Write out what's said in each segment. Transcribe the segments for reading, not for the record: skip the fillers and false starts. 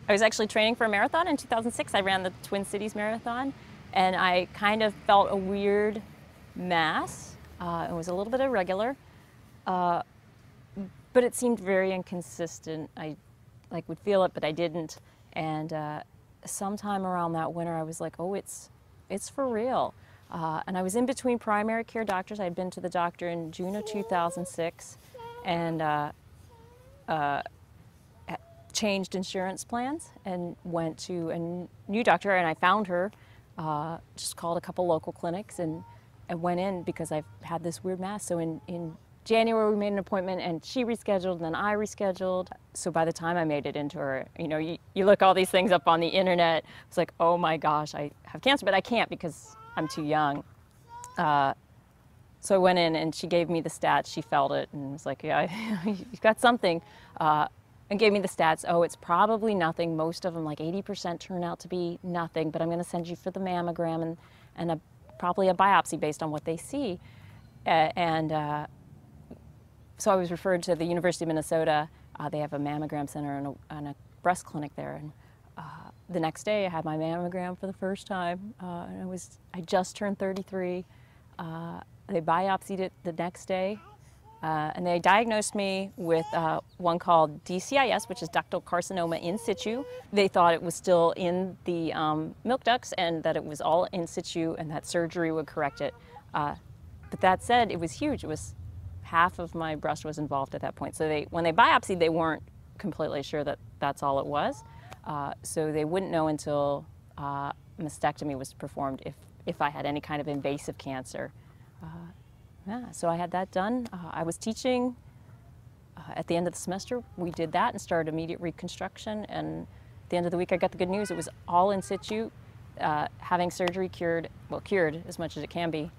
I was actually training for a marathon in 2006. I ran the Twin Cities Marathon, and I kind of felt a weird mass. It was a little bit irregular, but it seemed very inconsistent. I would feel it, but I didn't. And sometime around that winter, I was like, oh, it's for real. And I was in between primary care doctors. I had been to the doctor in June of 2006, and changed insurance plans and went to a new doctor, and I found her, just called a couple local clinics and went in because I've had this weird mass. So in January we made an appointment and she rescheduled and then I rescheduled. So by the time I made it into her, you look all these things up on the internet, it's like, oh my gosh, I have cancer, but I can't because I'm too young. So I went in and she gave me the stats, she felt it and was like, yeah, you've got something. And gave me the stats. Oh, it's probably nothing. Most of them, like 80%, turn out to be nothing, but I'm going to send you for the mammogram and probably a biopsy based on what they see. So I was referred to the University of Minnesota. They have a mammogram center and a breast clinic there. And the next day I had my mammogram for the first time. And I just turned 33. They biopsied it the next day. And they diagnosed me with one called DCIS, which is ductal carcinoma in situ. They thought it was still in the milk ducts and that it was all in situ and that surgery would correct it. But that said, it was huge. It was half of my breast was involved at that point. So when they biopsied, they weren't completely sure that that's all it was. So they wouldn't know until mastectomy was performed if I had any kind of invasive cancer. Yeah, so I had that done. I was teaching at the end of the semester. We did that and started immediate reconstruction. And at the end of the week, I got the good news. It was all in situ. Having surgery cured as much as it can be,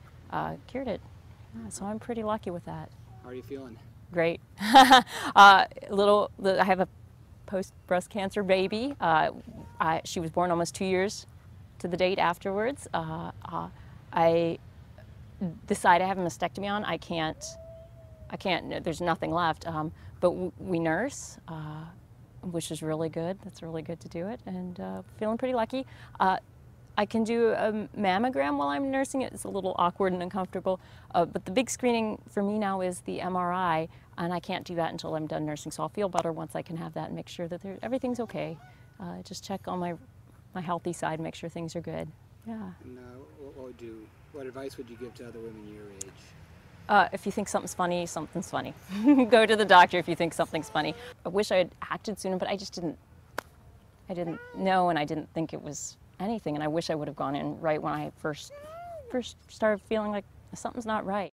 cured it. Yeah, so I'm pretty lucky with that. How are you feeling? Great. I have a post-breast cancer baby. She was born almost 2 years to the date afterwards. I decide I have a mastectomy on. I can't, there's nothing left. But we nurse, which is really good. That's really good to do it, and feeling pretty lucky. I can do a mammogram while I'm nursing it. It's a little awkward and uncomfortable, but the big screening for me now is the MRI, and I can't do that until I'm done nursing, so I'll feel better once I can have that and make sure that everything's okay. Just check on my healthy side, make sure things are good. Yeah. And what advice would you give to other women your age? If you think something's funny, something's funny. Go to the doctor if you think something's funny. I wish I had acted sooner, but I didn't know, and I didn't think it was anything, and I wish I would have gone in right when I first started feeling like something's not right.